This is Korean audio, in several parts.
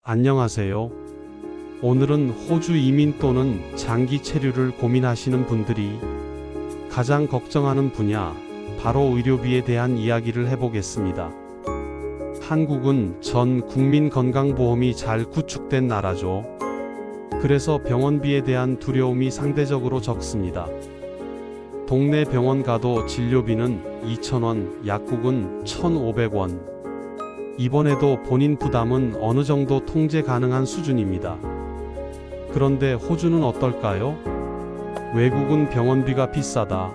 안녕하세요. 오늘은 호주 이민 또는 장기 체류를 고민하시는 분들이 가장 걱정하는 분야, 바로 의료비에 대한 이야기를 해보겠습니다. 한국은 전 국민 건강보험이 잘 구축된 나라죠. 그래서 병원비에 대한 두려움이 상대적으로 적습니다. 동네 병원 가도 진료비는 2,000원, 약국은 1,500원. 입원해도 본인 부담은 어느 정도 통제 가능한 수준입니다. 그런데 호주는 어떨까요? 외국은 병원비가 비싸다,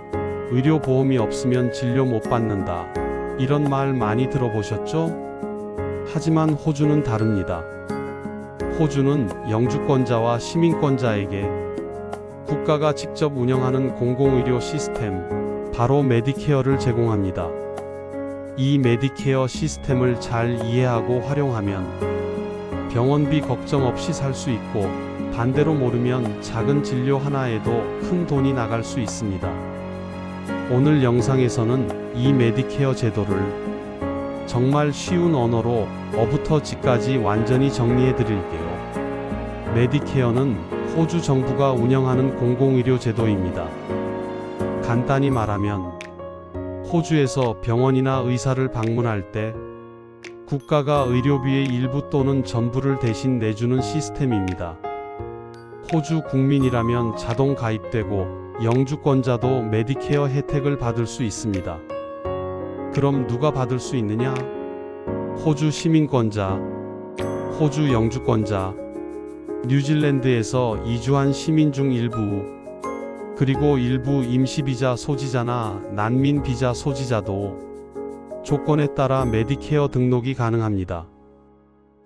의료보험이 없으면 진료 못 받는다, 이런 말 많이 들어보셨죠? 하지만 호주는 다릅니다. 호주는 영주권자와 시민권자에게 국가가 직접 운영하는 공공의료 시스템, 바로 메디케어를 제공합니다. 이 메디케어 시스템을 잘 이해하고 활용하면 병원비 걱정 없이 살 수 있고, 반대로 모르면 작은 진료 하나에도 큰 돈이 나갈 수 있습니다. 오늘 영상에서는 이 메디케어 제도를 정말 쉬운 언어로 어부터 지까지 완전히 정리해 드릴게요. 메디케어는 호주 정부가 운영하는 공공의료 제도입니다. 간단히 말하면 호주에서 병원이나 의사를 방문할 때 국가가 의료비의 일부 또는 전부를 대신 내주는 시스템입니다. 호주 국민이라면 자동 가입되고 영주권자도 메디케어 혜택을 받을 수 있습니다. 그럼 누가 받을 수 있느냐? 호주 시민권자, 호주 영주권자, 뉴질랜드에서 이주한 시민 중 일부, 그리고 일부 임시비자 소지자나 난민 비자 소지자도 조건에 따라 메디케어 등록이 가능합니다.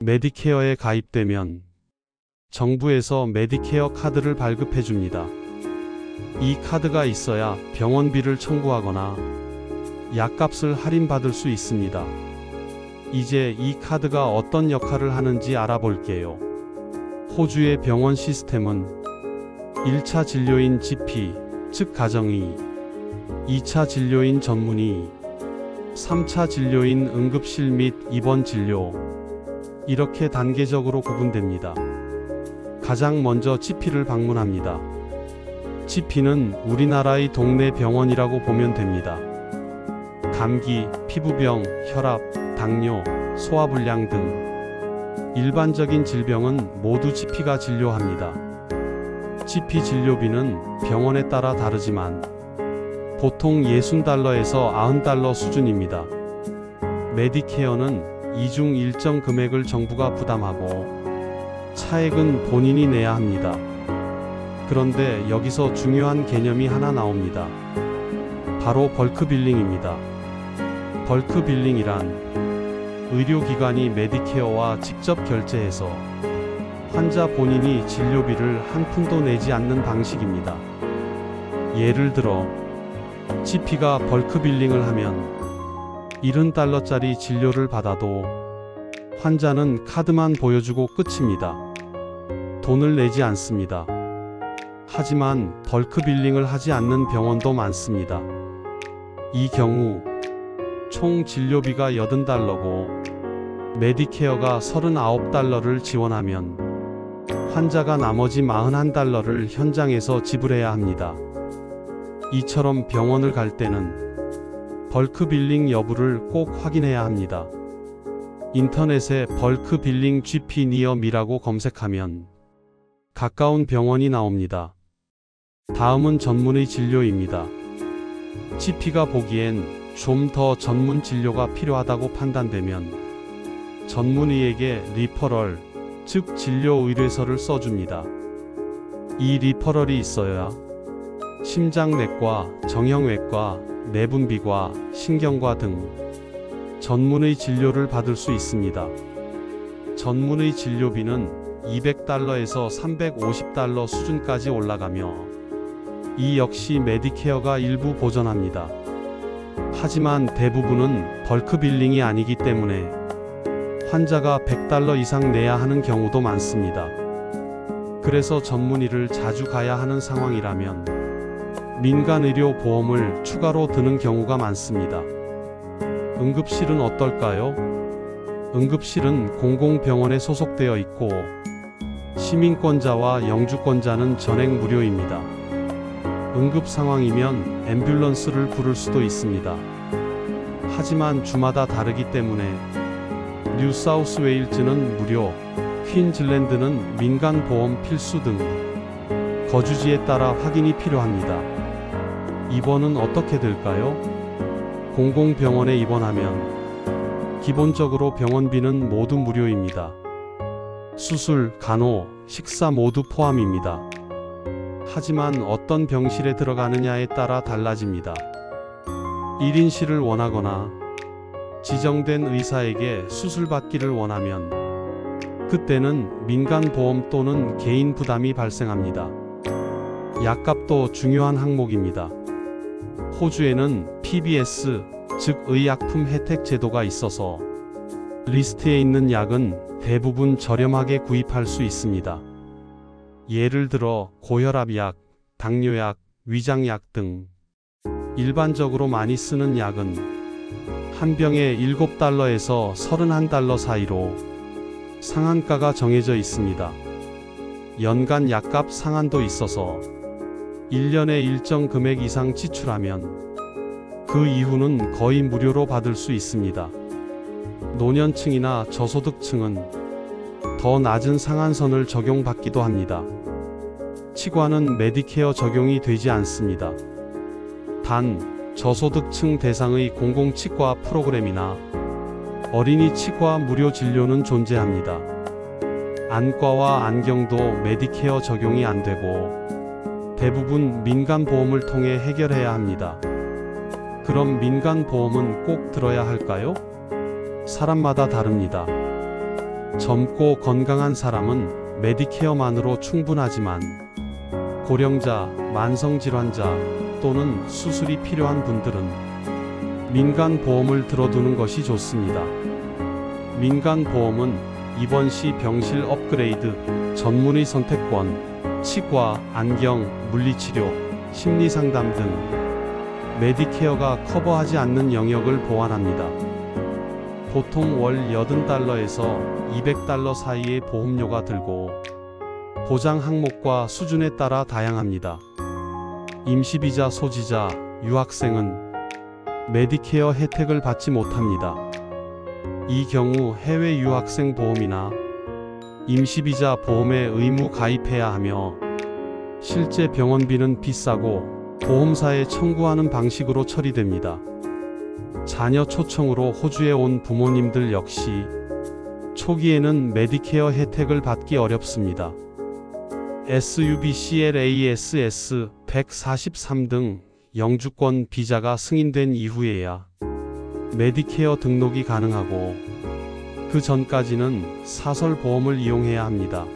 메디케어에 가입되면 정부에서 메디케어 카드를 발급해 줍니다. 이 카드가 있어야 병원비를 청구하거나 약값을 할인받을 수 있습니다. 이제 이 카드가 어떤 역할을 하는지 알아볼게요. 호주의 병원 시스템은 1차 진료인 GP, 즉 가정의, 2차 진료인 전문의, 3차 진료인 응급실 및 입원 진료, 이렇게 단계적으로 구분됩니다. 가장 먼저 GP를 방문합니다. GP는 우리나라의 동네 병원이라고 보면 됩니다. 감기, 피부병, 혈압, 당뇨, 소화불량 등 일반적인 질병은 모두 GP가 진료합니다. GP 진료비는 병원에 따라 다르지만 보통 $60에서 $90 수준입니다. 메디케어는 이중 일정 금액을 정부가 부담하고 차액은 본인이 내야 합니다. 그런데 여기서 중요한 개념이 하나 나옵니다. 바로 벌크 빌링입니다. 벌크 빌링이란 의료기관이 메디케어와 직접 결제해서 환자 본인이 진료비를 한 푼도 내지 않는 방식입니다. 예를 들어 GP가 벌크 빌링을 하면 $70짜리 진료를 받아도 환자는 카드만 보여주고 끝입니다. 돈을 내지 않습니다. 하지만 벌크 빌링을 하지 않는 병원도 많습니다. 이 경우 총 진료비가 $80고 메디케어가 $39를 지원하면 환자가 나머지 $41를 현장에서 지불해야 합니다. 이처럼 병원을 갈 때는 벌크 빌링 여부를 꼭 확인해야 합니다. 인터넷에 벌크 빌링 GP 니어 미라고 검색하면 가까운 병원이 나옵니다. 다음은 전문의 진료입니다. GP가 보기엔 좀 더 전문 진료가 필요하다고 판단되면 전문의에게 리퍼럴, 즉 진료 의뢰서를 써줍니다. 이 리퍼럴이 있어야 심장내과, 정형외과, 내분비과, 신경과 등 전문의 진료를 받을 수 있습니다. 전문의 진료비는 $200에서 $350 수준까지 올라가며 이 역시 메디케어가 일부 보전합니다. 하지만 대부분은 벌크 빌링이 아니기 때문에 환자가 $100 이상 내야 하는 경우도 많습니다. 그래서 전문의를 자주 가야 하는 상황이라면 민간의료보험을 추가로 드는 경우가 많습니다. 응급실은 어떨까요? 응급실은 공공병원에 소속되어 있고 시민권자와 영주권자는 전액 무료입니다. 응급 상황이면 앰뷸런스를 부를 수도 있습니다. 하지만 주마다 다르기 때문에 뉴사우스웨일즈는 무료, 퀸즐랜드는 민간 보험 필수 등 거주지에 따라 확인이 필요합니다. 입원은 어떻게 될까요? 공공병원에 입원하면 기본적으로 병원비는 모두 무료입니다. 수술, 간호, 식사 모두 포함입니다. 하지만 어떤 병실에 들어가느냐에 따라 달라집니다. 1인실을 원하거나 지정된 의사에게 수술받기를 원하면 그때는 민간보험 또는 개인 부담이 발생합니다. 약값도 중요한 항목입니다. 호주에는 PBS, 즉 의약품 혜택 제도가 있어서 리스트에 있는 약은 대부분 저렴하게 구입할 수 있습니다. 예를 들어 고혈압약, 당뇨약, 위장약 등 일반적으로 많이 쓰는 약은 한 병에 7달러에서 31달러 사이로 상한가가 정해져 있습니다. 연간 약값 상한도 있어서 1년에 일정 금액 이상 지출하면 그 이후는 거의 무료로 받을 수 있습니다. 노년층이나 저소득층은 더 낮은 상한선을 적용받기도 합니다. 치과는 메디케어 적용이 되지 않습니다. 단, 저소득층 대상의 공공치과 프로그램이나 어린이 치과 무료 진료는 존재합니다. 안과와 안경도 메디케어 적용이 안 되고 대부분 민간보험을 통해 해결해야 합니다. 그럼 민간보험은 꼭 들어야 할까요? 사람마다 다릅니다. 젊고 건강한 사람은 메디케어만으로 충분하지만 고령자, 만성질환자 또는 수술이 필요한 분들은 민간보험을 들어두는 것이 좋습니다. 민간보험은 입원 시 병실 업그레이드, 전문의 선택권, 치과, 안경, 물리치료, 심리상담 등 메디케어가 커버하지 않는 영역을 보완합니다. 보통 월 80달러에서 200달러 사이의 보험료가 들고 보장 항목과 수준에 따라 다양합니다. 임시비자 소지자, 유학생은 메디케어 혜택을 받지 못합니다. 이 경우 해외 유학생 보험이나 임시비자 보험에 의무 가입해야 하며 실제 병원비는 비싸고 보험사에 청구하는 방식으로 처리됩니다. 자녀 초청으로 호주에 온 부모님들 역시 초기에는 메디케어 혜택을 받기 어렵습니다. SUBCLASS 143 등 영주권 비자가 승인된 이후에야 메디케어 등록이 가능하고 그 전까지는 사설보험을 이용해야 합니다.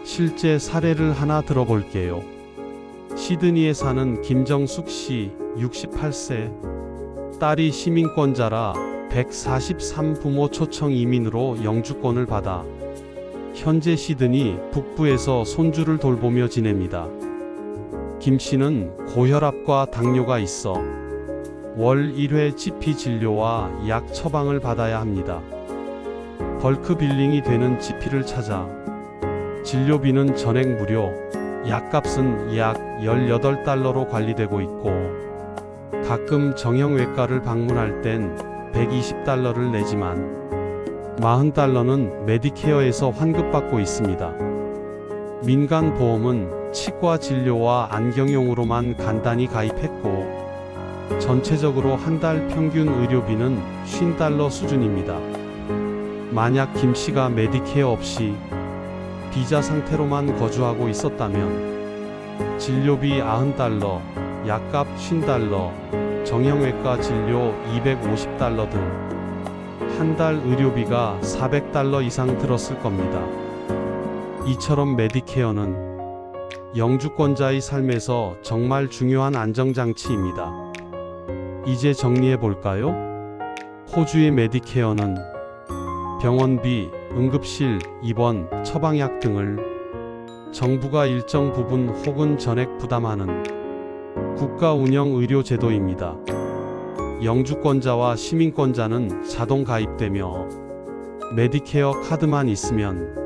실제 사례를 하나 들어볼게요. 시드니에 사는 김정숙 씨 68세, 딸이 시민권자라 143 부모 초청 이민으로 영주권을 받아 현재 시드니 북부에서 손주를 돌보며 지냅니다. 김 씨는 고혈압과 당뇨가 있어 월 1회 GP 진료와 약 처방을 받아야 합니다. 벌크 빌링이 되는 GP를 찾아 진료비는 전액 무료, 약값은 약 18달러로 관리되고 있고 가끔 정형외과를 방문할 땐 120달러를 내지만 40달러는 메디케어에서 환급받고 있습니다. 민간보험은 치과 진료와 안경용으로만 간단히 가입했고 전체적으로 한 달 평균 의료비는 50달러 수준입니다. 만약 김 씨가 메디케어 없이 비자 상태로만 거주하고 있었다면 진료비 90달러, 약값 50달러, 정형외과 진료 250달러 등 한 달 의료비가 400달러 이상 들었을 겁니다. 이처럼 메디케어는 영주권자의 삶에서 정말 중요한 안정장치입니다. 이제 정리해 볼까요? 호주의 메디케어는 병원비, 응급실, 입원, 처방약 등을 정부가 일정 부분 혹은 전액 부담하는 국가 운영 의료 제도입니다. 영주권자와 시민권자는 자동 가입되며 메디케어 카드만 있으면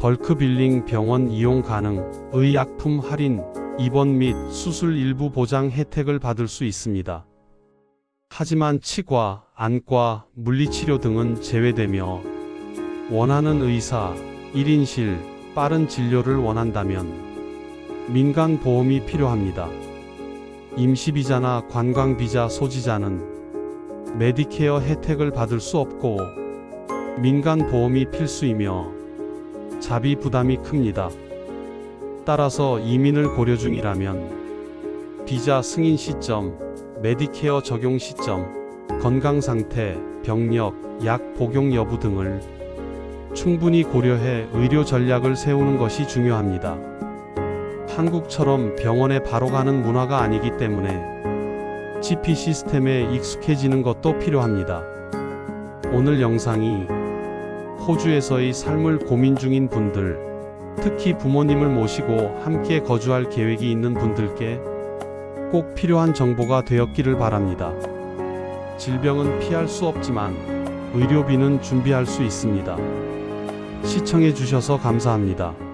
벌크 빌링 병원 이용 가능, 의약품 할인, 입원 및 수술 일부 보장 혜택을 받을 수 있습니다. 하지만 치과, 안과, 물리치료 등은 제외되며 원하는 의사, 1인실, 빠른 진료를 원한다면 민간보험이 필요합니다. 임시비자나 관광비자 소지자는 메디케어 혜택을 받을 수 없고 민간보험이 필수이며 자비 부담이 큽니다. 따라서 이민을 고려 중이라면 비자 승인 시점, 메디케어 적용 시점, 건강상태, 병력, 약 복용 여부 등을 충분히 고려해 의료 전략을 세우는 것이 중요합니다. 한국처럼 병원에 바로 가는 문화가 아니기 때문에 GP 시스템에 익숙해지는 것도 필요합니다. 오늘 영상이 호주에서의 삶을 고민 중인 분들, 특히 부모님을 모시고 함께 거주할 계획이 있는 분들께 꼭 필요한 정보가 되었기를 바랍니다. 질병은 피할 수 없지만 의료비는 준비할 수 있습니다. 시청해 주셔서 감사합니다.